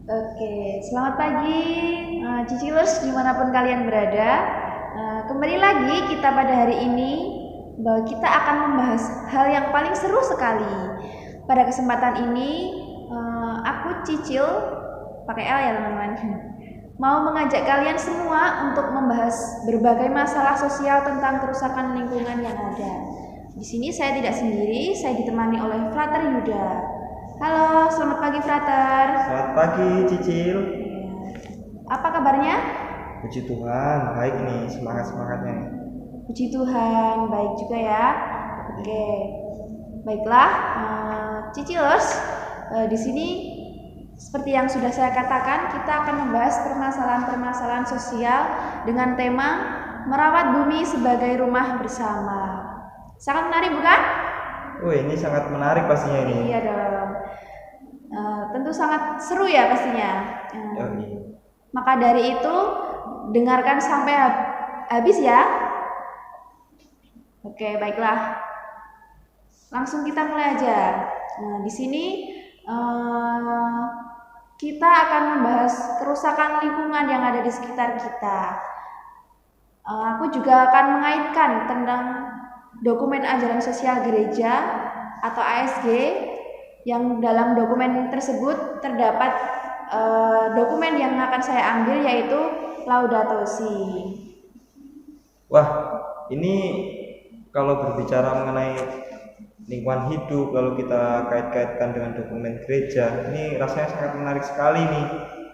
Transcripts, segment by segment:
Oke, selamat pagi, Cicilers dimanapun kalian berada. Kembali lagi kita pada hari ini bahwa kita akan membahas hal yang paling seru sekali. Pada kesempatan ini, aku Cicil, pakai L ya teman-teman, mau mengajak kalian semua untuk membahas berbagai masalah sosial tentang kerusakan lingkungan yang ada. Di sini saya tidak sendiri, saya ditemani oleh Frater Yuda. Halo, selamat pagi Frater. Selamat pagi, Cicil. Apa kabarnya? Puji Tuhan, baik nih semangat-semangatnya nih. Puji Tuhan, baik juga ya. Oke, baiklah, Cicilers. Di sini seperti yang sudah saya katakan, kita akan membahas permasalahan-permasalahan sosial dengan tema merawat bumi sebagai rumah bersama. Sangat menarik bukan? Oh, ini sangat menarik pastinya ini. Iya dong. Tentu sangat seru ya pastinya. Maka dari itu dengarkan sampai habis ya. Oke, baiklah. Langsung kita mulai aja. Nah, di sini kita akan membahas kerusakan lingkungan yang ada di sekitar kita. Aku juga akan mengaitkan tentang dokumen ajaran sosial gereja atau ASG yang dalam dokumen tersebut terdapat dokumen yang akan saya ambil yaitu Laudato Si. Wah, ini kalau berbicara mengenai lingkungan hidup lalu kita kait-kaitkan dengan dokumen gereja, ini rasanya sangat menarik sekali nih.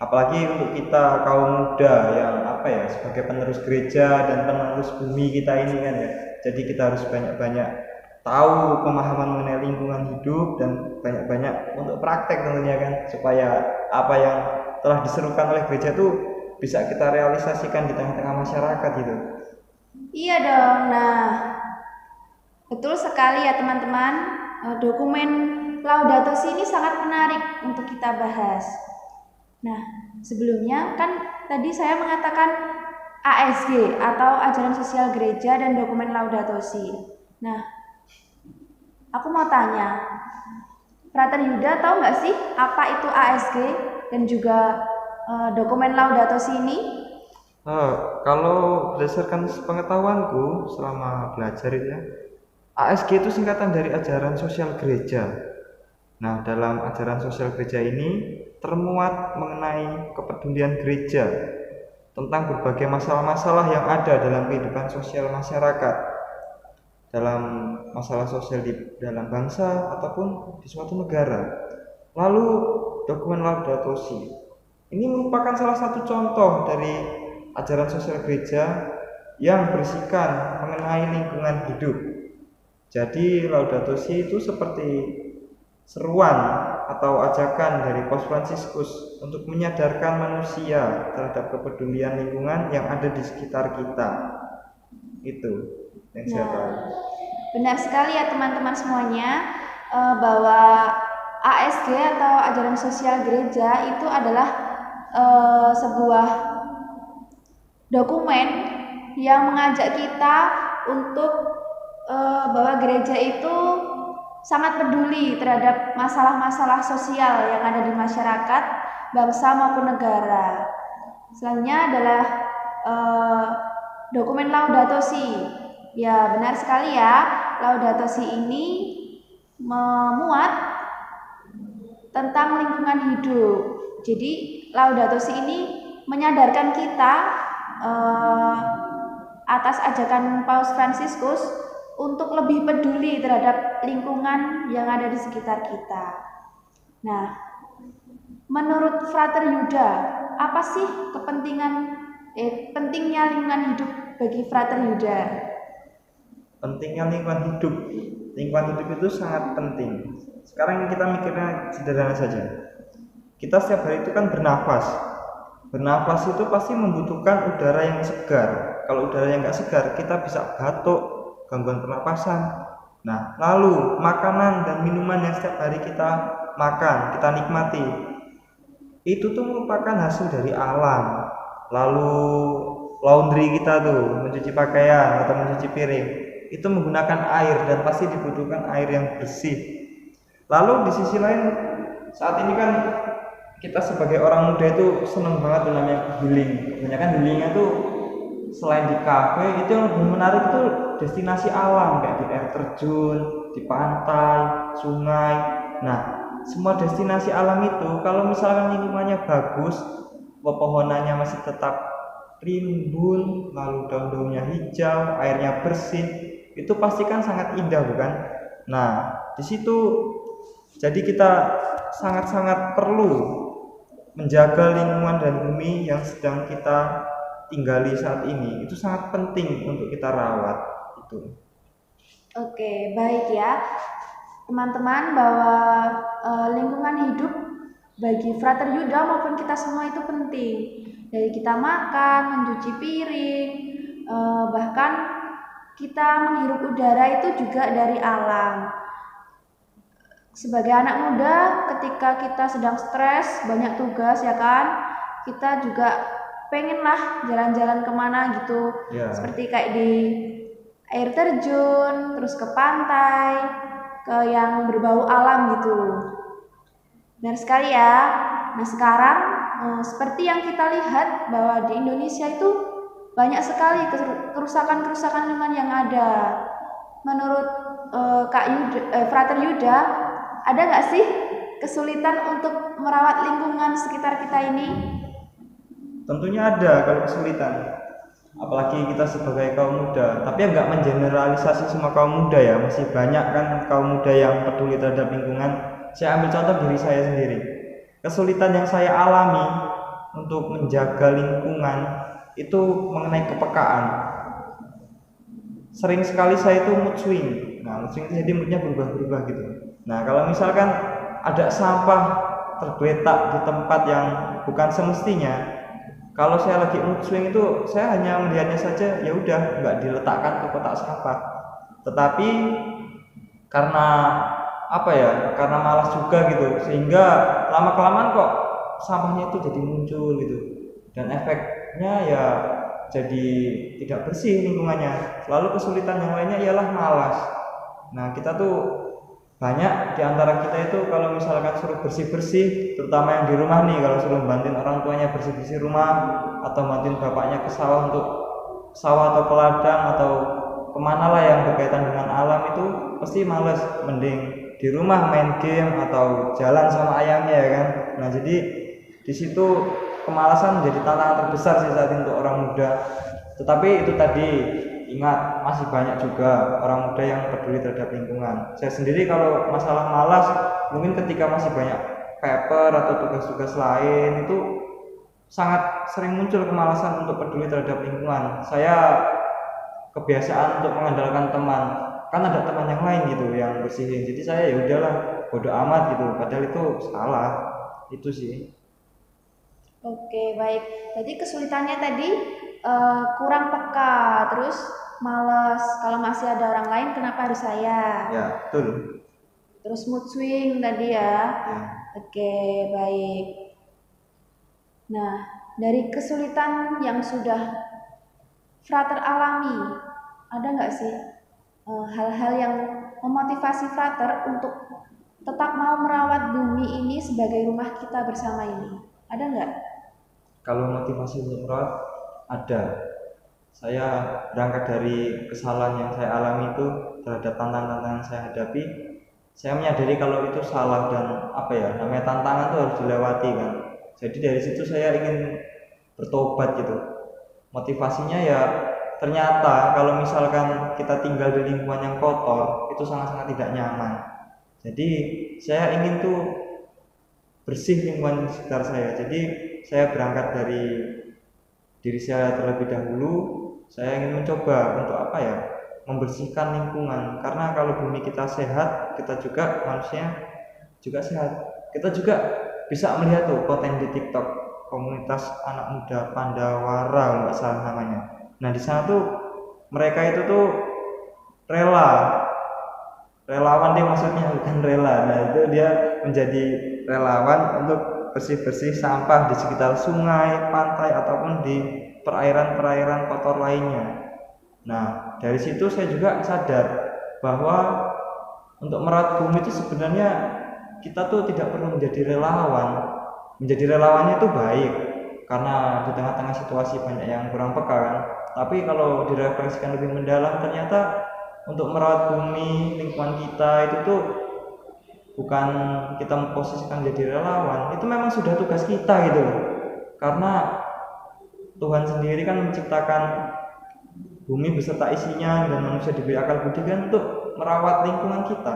Apalagi untuk kita kaum muda yang sebagai penerus gereja dan penerus bumi kita ini kan ya. Jadi kita harus banyak-banyak tahu pemahaman mengenai lingkungan hidup dan banyak-banyak untuk praktek tentunya kan, supaya apa yang telah diserukan oleh gereja itu bisa kita realisasikan di tengah-tengah masyarakat gitu. Iya dong. Nah, betul sekali ya teman-teman. Dokumen Laudato Si ini sangat menarik untuk kita bahas. Nah, sebelumnya kan tadi saya mengatakan ASG atau Ajaran Sosial Gereja dan dokumen Laudato Si. Nah, aku mau tanya, Frater Yuda tahu nggak sih apa itu ASG dan juga dokumen Laudato Si ini? Kalau berdasarkan pengetahuanku selama belajar itu ya, ASG itu singkatan dari Ajaran Sosial Gereja. Nah, dalam ajaran sosial gereja ini termuat mengenai kepedulian gereja tentang berbagai masalah-masalah yang ada dalam kehidupan sosial masyarakat, dalam masalah sosial di dalam bangsa ataupun di suatu negara. Lalu dokumen Laudato Si ini merupakan salah satu contoh dari ajaran sosial gereja yang berisikan mengenai lingkungan hidup. Jadi Laudato Si itu seperti seruan atau ajakan dari Paus Fransiskus untuk menyadarkan manusia terhadap kepedulian lingkungan yang ada di sekitar kita. Itu yang saya tahu. Benar sekali ya teman-teman semuanya, bahwa ASG atau Ajaran Sosial Gereja itu adalah sebuah dokumen yang mengajak kita untuk bahwa gereja itu sangat peduli terhadap masalah-masalah sosial yang ada di masyarakat, bangsa maupun negara. Selanjutnya adalah dokumen Laudato Si. Ya, benar sekali ya. Laudato Si ini memuat tentang lingkungan hidup. Jadi Laudato Si ini menyadarkan kita atas ajakan Paus Fransiskus untuk lebih peduli terhadap lingkungan yang ada di sekitar kita. Nah, menurut Frater Yuda, apa sih pentingnya lingkungan hidup bagi Frater Yuda? Pentingnya lingkungan hidup. Lingkungan hidup itu sangat penting. Sekarang kita mikirnya sederhana saja. Kita setiap hari itu kan bernafas. Bernafas itu pasti membutuhkan udara yang segar. Kalau udara yang nggak segar, kita bisa batuk, gangguan pernapasan. Nah, lalu makanan dan minuman yang setiap hari kita makan, kita nikmati, itu tuh merupakan hasil dari alam. Lalu laundry kita tuh, mencuci pakaian atau mencuci piring, itu menggunakan air dan pasti dibutuhkan air yang bersih. Lalu di sisi lain, saat ini kan kita sebagai orang muda itu seneng banget tuh namanya healing. Kebanyakan healingnya tuh selain di kafe, itu yang lebih menarik itu destinasi alam kayak di air terjun, di pantai, sungai. Nah, semua destinasi alam itu kalau misalkan lingkungannya bagus, pepohonannya masih tetap rimbun, lalu daun-daunnya hijau, airnya bersih, itu pasti kan sangat indah, bukan? Nah, di situ jadi kita sangat-sangat perlu menjaga lingkungan dan bumi yang sedang kita tinggali saat ini. Itu sangat penting untuk kita rawat itu. Oke, baik ya teman-teman, bahwa lingkungan hidup bagi Frater Yuda maupun kita semua itu penting. Dari kita makan, mencuci piring, bahkan kita menghirup udara itu juga dari alam. Sebagai anak muda, ketika kita sedang stres, banyak tugas ya kan, kita juga pengenlah jalan-jalan kemana gitu, seperti kayak di air terjun, terus ke pantai, ke yang berbau alam gitu. Benar sekali ya. Nah sekarang seperti yang kita lihat bahwa di Indonesia itu banyak sekali kerusakan-kerusakan lingkungan yang ada. Menurut Frater Yuda, ada nggak sih kesulitan untuk merawat lingkungan sekitar kita ini? Tentunya ada kalau kesulitan, apalagi kita sebagai kaum muda. Tapi nggak mengeneralisasi semua kaum muda ya, masih banyak kan kaum muda yang peduli terhadap lingkungan. Saya ambil contoh diri saya sendiri. Kesulitan yang saya alami untuk menjaga lingkungan itu mengenai kepekaan. Sering sekali saya itu mood swing. Nah, mood swing itu jadi moodnya berubah-berubah gitu. Nah, kalau misalkan ada sampah tergeletak di tempat yang bukan semestinya, kalau saya lagi mood swing itu saya hanya melihatnya saja, ya udah, nggak diletakkan ke kotak sampah. Tetapi karena karena malas juga gitu, sehingga lama kelamaan kok sampahnya itu jadi muncul gitu, dan efeknya ya jadi tidak bersih lingkungannya. Lalu kesulitan yang lainnya ialah malas. Nah, kita tuh banyak di antara kita itu kalau misalkan suruh bersih-bersih, terutama yang di rumah nih, kalau suruh bantuin orang tuanya bersih-bersih rumah atau bantuin bapaknya ke sawah untuk sawah atau ke ladang atau kemana lah yang berkaitan dengan alam, itu pasti males. Mending di rumah main game atau jalan sama ayamnya ya kan. Nah, jadi di situ kemalasan menjadi tantangan terbesar sih saat ini untuk orang muda. Tetapi itu tadi, ingat, masih banyak juga orang muda yang peduli terhadap lingkungan. Saya sendiri kalau masalah malas, mungkin ketika masih banyak paper atau tugas-tugas lain, itu sangat sering muncul kemalasan untuk peduli terhadap lingkungan. Saya kebiasaan untuk mengandalkan teman, kan ada teman yang lain gitu yang bersihin. Jadi saya ya udahlah, bodo amat gitu. Padahal itu salah. Itu sih. Oke, baik. Jadi kesulitannya tadi kurang peka, terus males. Kalau masih ada orang lain, kenapa harus saya? Ya, betul. Terus mood swing tadi ya. Oke, baik. Nah, dari kesulitan yang sudah Frater alami, ada nggak sih hal-hal yang memotivasi Frater untuk tetap mau merawat bumi ini sebagai rumah kita bersama ini? Ada nggak? Kalau motivasi untuk merawat, ada. Saya berangkat dari kesalahan yang saya alami itu terhadap tantangan-tantangan yang saya hadapi. Saya menyadari kalau itu salah dan namanya tantangan itu harus dilewati kan. Jadi dari situ saya ingin bertobat gitu. Motivasinya ya ternyata kalau misalkan kita tinggal di lingkungan yang kotor itu sangat-sangat tidak nyaman. Jadi saya ingin tuh bersih lingkungan sekitar saya. Jadi saya berangkat dari diri saya terlebih dahulu. Saya ingin mencoba untuk membersihkan lingkungan. Karena kalau bumi kita sehat, kita juga manusia juga sehat. Kita juga bisa melihat tuh konten di TikTok, komunitas anak muda Pandawara nggak salah namanya. Nah di sana tuh mereka itu tuh relawan dia maksudnya, bukan rela. Nah itu dia menjadi relawan untuk bersih-bersih sampah di sekitar sungai, pantai ataupun di perairan-perairan kotor lainnya. Nah dari situ saya juga sadar bahwa untuk merawat bumi itu sebenarnya kita tuh tidak perlu menjadi relawan. menjadi relawannya itu baik karena di tengah-tengah situasi banyak yang kurang peka kan. Tapi kalau direfleksikan lebih mendalam, ternyata untuk merawat bumi lingkungan kita itu tuh bukan kita memposisikan jadi relawan, itu memang sudah tugas kita gitu loh. Karena Tuhan sendiri kan menciptakan bumi beserta isinya dan manusia diberi akal budi kan untuk merawat lingkungan kita.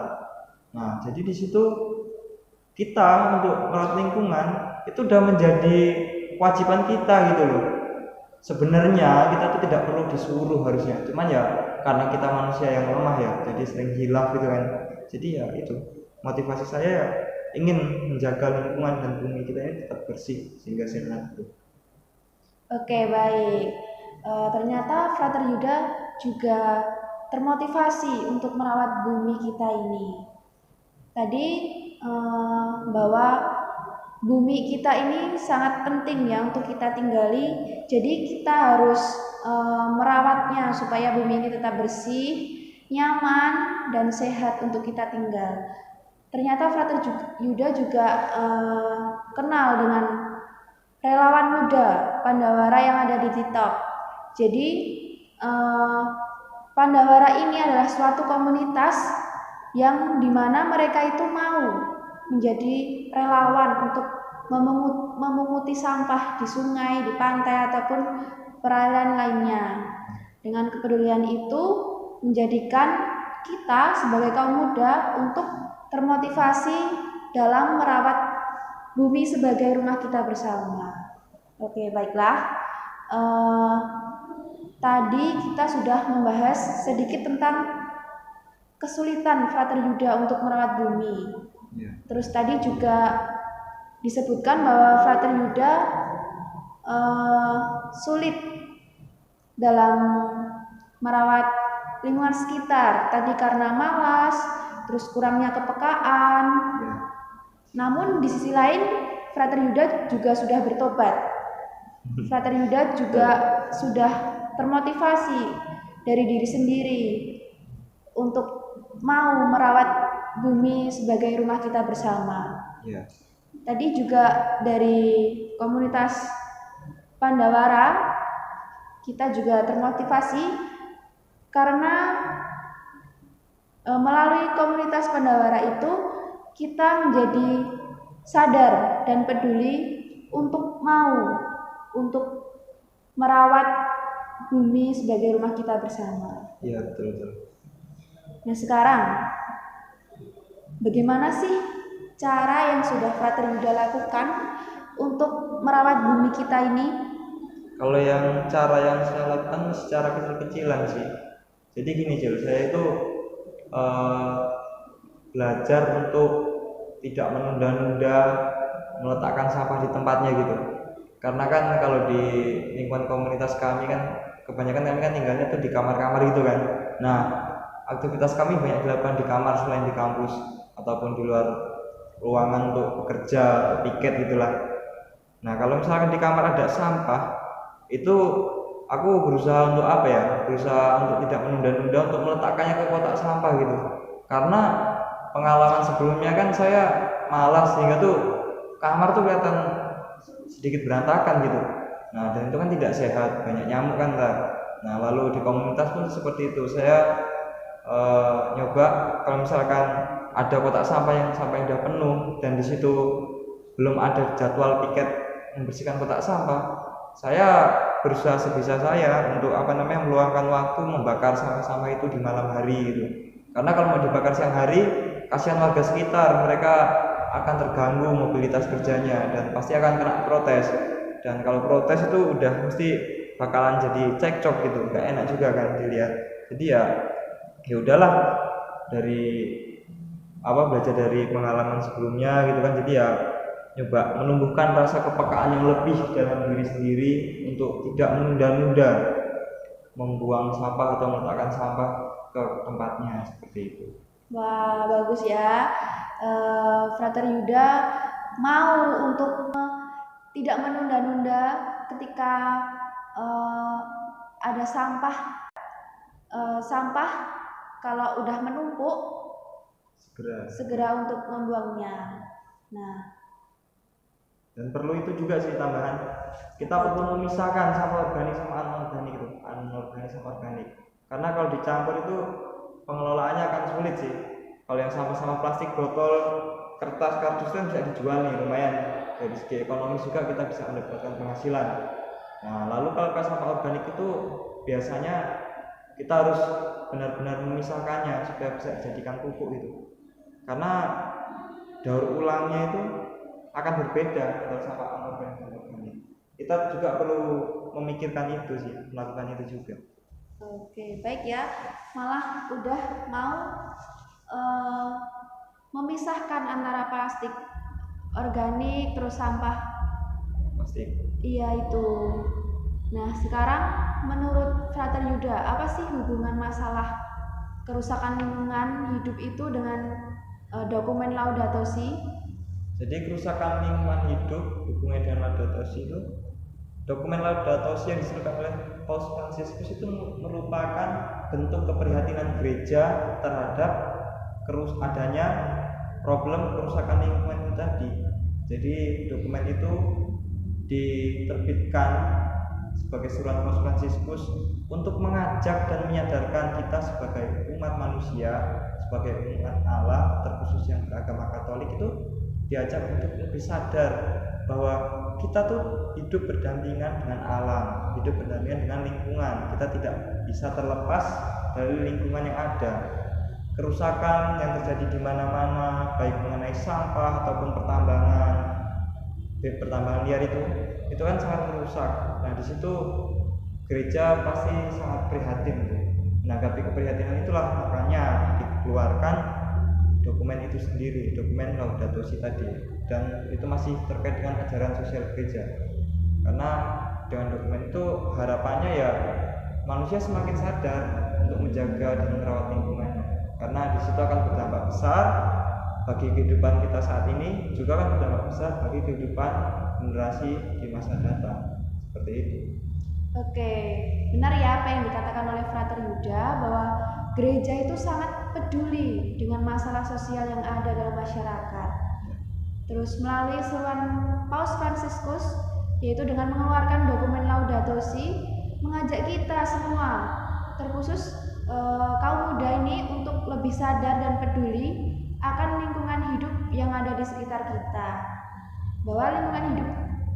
Nah, jadi di situ kita untuk merawat lingkungan itu udah menjadi kewajiban kita gitu loh. Sebenarnya kita tuh tidak perlu disuruh harusnya, cuman ya karena kita manusia yang lemah ya, jadi sering hilaf gitu kan. Jadi ya itu motivasi saya ya, ingin menjaga lingkungan dan bumi kita ini tetap bersih sehingga sehat gitu. Oke, baik. Ternyata Frater Yuda juga termotivasi untuk merawat bumi kita ini. Tadi bahwa bumi kita ini sangat penting ya untuk kita tinggali. Jadi kita harus merawatnya supaya bumi ini tetap bersih, nyaman, dan sehat untuk kita tinggal. Ternyata Frater Yuda juga kenal dengan relawan muda Pandawara yang ada di TikTok. Jadi Pandawara ini adalah suatu komunitas yang dimana mereka itu mau menjadi relawan untuk memunguti sampah di sungai, di pantai ataupun perairan lainnya. Dengan kepedulian itu menjadikan kita sebagai kaum muda untuk termotivasi dalam merawat bumi sebagai rumah kita bersama. Oke, baiklah. Tadi kita sudah membahas sedikit tentang kesulitan Frater Yuda untuk merawat bumi. Terus tadi juga disebutkan bahwa Frater Yuda sulit dalam merawat lingkungan sekitar. Tadi karena malas, terus kurangnya kepekaan. Namun di sisi lain Frater Yuda juga sudah bertobat. Frater Yuda juga sudah termotivasi dari diri sendiri untuk mau merawat bumi sebagai rumah kita bersama. Tadi juga dari komunitas Pandawara kita juga termotivasi karena melalui komunitas Pandawara itu kita menjadi sadar dan peduli untuk untuk merawat bumi sebagai rumah kita bersama. Iya, betul. Nah, sekarang bagaimana sih cara yang sudah Frater Yuda lakukan untuk merawat bumi kita ini? Kalau yang cara yang saya lakukan secara kecil-kecilan sih. Jadi gini Jul, saya itu belajar untuk tidak menunda-nunda meletakkan sampah di tempatnya gitu. Karena kan kalau di lingkungan komunitas kami kan kebanyakan kami kan tinggalnya tuh di kamar-kamar gitu kan. Nah, aktivitas kami banyak dilakukan di kamar selain di kampus ataupun di luar ruangan untuk bekerja, piket gitulah. Nah, kalau misalkan di kamar ada sampah, itu aku berusaha untuk apa ya? Berusaha untuk tidak menunda-nunda untuk meletakkannya ke kotak sampah gitu. Karena pengalaman sebelumnya kan saya malas sehingga tuh kamar tuh kelihatan sedikit berantakan gitu. Nah, dan itu kan tidak sehat, banyak nyamuk kan tak. Nah, lalu di komunitas pun seperti itu. Saya nyoba kalau misalkan ada kotak sampah yang udah penuh dan di situ belum ada jadwal piket membersihkan kotak sampah, saya berusaha sebisa saya untuk meluangkan waktu membakar sampah-sampah itu di malam hari gitu. Karena kalau mau dibakar siang hari, kasihan warga sekitar, mereka akan terganggu mobilitas kerjanya dan pasti akan kena protes. Dan kalau protes itu udah mesti bakalan jadi cekcok gitu, nggak enak juga kan dilihat. Jadi ya udahlah, dari belajar dari pengalaman sebelumnya gitu kan, jadi ya nyoba menumbuhkan rasa kepekaan yang lebih dalam diri sendiri untuk tidak menunda-nunda membuang sampah atau meletakkan sampah ke tempatnya seperti itu. Wah, bagus ya. Frater Yuda mau untuk tidak menunda-nunda ketika ada sampah kalau udah menumpuk segera untuk membuangnya. Nah, Dan perlu itu juga sih tambahan, kita perlu memisahkan sampah organik sama anorganik itu, anorganik sama organik. Karena kalau dicampur itu pengelolaannya akan sulit sih. Kalau yang sampah-sampah plastik, botol, kertas, kardus kan bisa dijual nih lumayan. Dari segi ekonomis juga kita bisa mendapatkan penghasilan. Nah, lalu kalau ke sampah organik itu biasanya kita harus benar-benar memisahkannya supaya bisa dijadikan pupuk itu. Karena daur ulangnya itu akan berbeda antara sampah anorganik dan organik. Kita juga perlu memikirkan itu sih, melakukan itu juga. Oke, baik ya. Malah udah mau eh, memisahkan antara plastik organik terus sampah. Plastik. Iya itu. Nah, sekarang menurut Frater Yuda, apa sih hubungan masalah kerusakan lingkungan hidup itu dengan dokumen Laudato Si? Jadi kerusakan lingkungan hidup hubungannya dengan Laudato Si itu, dokumen Laudato Si yang disuruhkan oleh Paus Fransiskus itu merupakan bentuk keprihatinan gereja terhadap adanya problem kerusakan lingkungan itu tadi. Jadi dokumen itu diterbitkan sebagai surat Paus Fransiskus untuk mengajak dan menyadarkan kita sebagai umat manusia, sebagai umat Allah, terkhusus yang beragama Katolik itu diajak untuk lebih sadar bahwa kita tuh hidup berdampingan dengan alam, hidup berdampingan dengan lingkungan. Kita tidak bisa terlepas dari lingkungan yang ada. Kerusakan yang terjadi di mana-mana, baik mengenai sampah ataupun pertambangan liar itu kan sangat merusak. Nah, di situ gereja pasti sangat prihatin tuh. Menanggapi keprihatinan itulah makanya dikeluarkan dokumen itu sendiri, dokumen Laudato Si tadi, dan itu masih terkait dengan ajaran sosial gereja. Karena dengan dokumen itu harapannya ya manusia semakin sadar untuk menjaga dan merawat lingkungannya, karena di situ akan berdampak besar bagi kehidupan kita saat ini, juga akan berdampak besar bagi kehidupan generasi di masa datang. Seperti itu. Oke, benar ya apa yang dikatakan oleh Frater Yuda bahwa gereja itu sangat peduli dengan masalah sosial yang ada dalam masyarakat. Terus melalui seruan Paus Fransiskus, yaitu dengan mengeluarkan dokumen Laudato Si, mengajak kita semua, terkhusus kaum muda ini untuk lebih sadar dan peduli akan lingkungan hidup yang ada di sekitar kita. Bahwa lingkungan hidup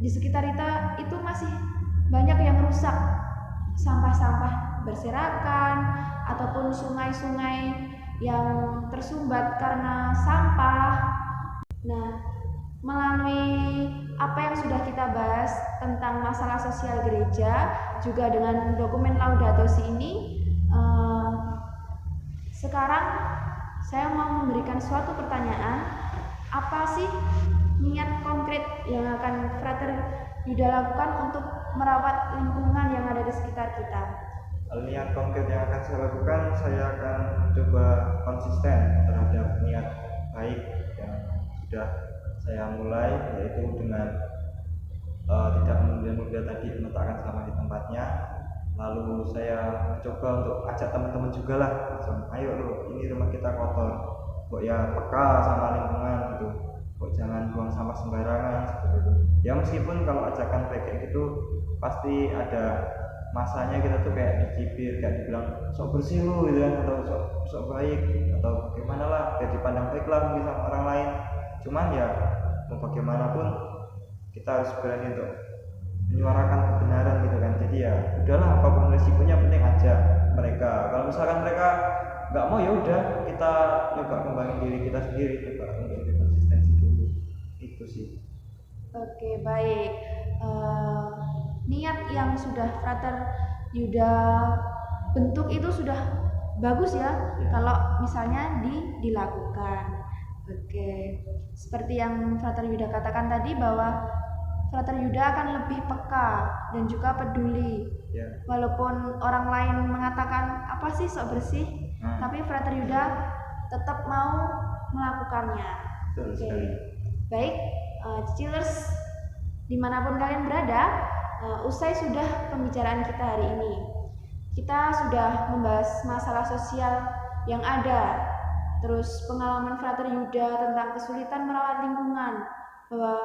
di sekitar kita itu masih banyak yang rusak, sampah-sampah berserakan ataupun sungai-sungai yang tersumbat karena sampah. Nah, melalui apa yang sudah kita bahas tentang masalah sosial gereja, juga dengan dokumen Laudato Si ini, sekarang saya mau memberikan suatu pertanyaan. Apa sih niat konkret yang akan Frater Yuda lakukan untuk merawat lingkungan yang ada di sekitar kita? Niat konkret yang akan saya lakukan, saya akan coba konsisten terhadap niat baik yang sudah saya mulai, yaitu dengan tidak menunda-nunda tadi meletakkan sampah di tempatnya. Lalu saya coba untuk ajak teman-teman juga lah, langsung ayo lo, ini rumah kita kotor, kok ya peka sama lingkungan gitu, kok jangan buang sampah sembarangan seperti itu. Ya meskipun kalau ajakan kayak gitu pasti ada masanya kita tuh kayak dicibir, kayak dibilang sok bersih lu gitu kan, atau sok baik, atau gimana lah, kayak dipandang baik lah mungkin sama orang lain. Cuman ya mau bagaimanapun kita harus berani untuk menyuarakan kebenaran gitu kan. Jadi ya udahlah, apapun resikonya penting aja mereka. Kalau misalkan mereka nggak mau, ya udah kita coba kembangin diri kita sendiri, coba untuk konsistensi dulu. Itu sih. Oke, baik. Niat yang sudah Frater Yuda bentuk itu sudah bagus ya, kalau misalnya dilakukan. Oke, seperti yang Frater Yuda katakan tadi bahwa Frater Yuda akan lebih peka dan juga peduli. Walaupun orang lain mengatakan apa sih sok bersih, tapi Frater Yuda tetap mau melakukannya. Oke, baik, Cicilers dimanapun kalian berada, usai sudah pembicaraan kita hari ini. Kita sudah membahas masalah sosial yang ada, terus pengalaman Frater Yuda tentang kesulitan merawat lingkungan, bahwa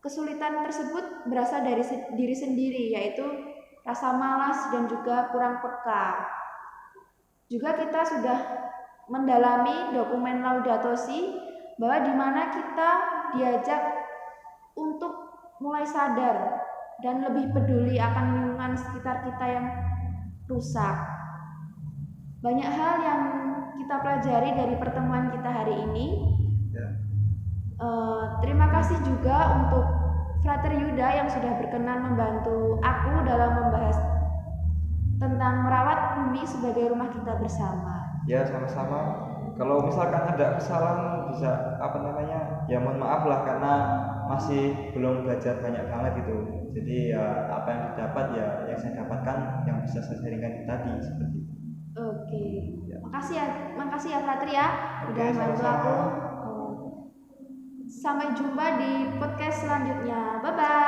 kesulitan tersebut berasal dari diri sendiri, yaitu rasa malas dan juga kurang peka. Juga kita sudah mendalami dokumen Laudato Si bahwa di mana kita diajak untuk mulai sadar dan lebih peduli akan lingkungan sekitar kita yang rusak. Banyak hal yang kita pelajari dari pertemuan kita hari ini. Terima kasih juga untuk Frater Yuda yang sudah berkenan membantu aku dalam membahas tentang merawat bumi sebagai rumah kita bersama. Ya, sama-sama. Kalau misalkan ada kesalahan bisa ya mohon maaf lah karena masih belum belajar banyak banget gitu. Jadi ya apa yang didapat ya yang saya dapatkan yang bisa saya sharingkan tadi seperti itu. Oke. Ya. Makasih ya Frater ya udah bantu aku. Sampai jumpa di podcast selanjutnya. Bye bye.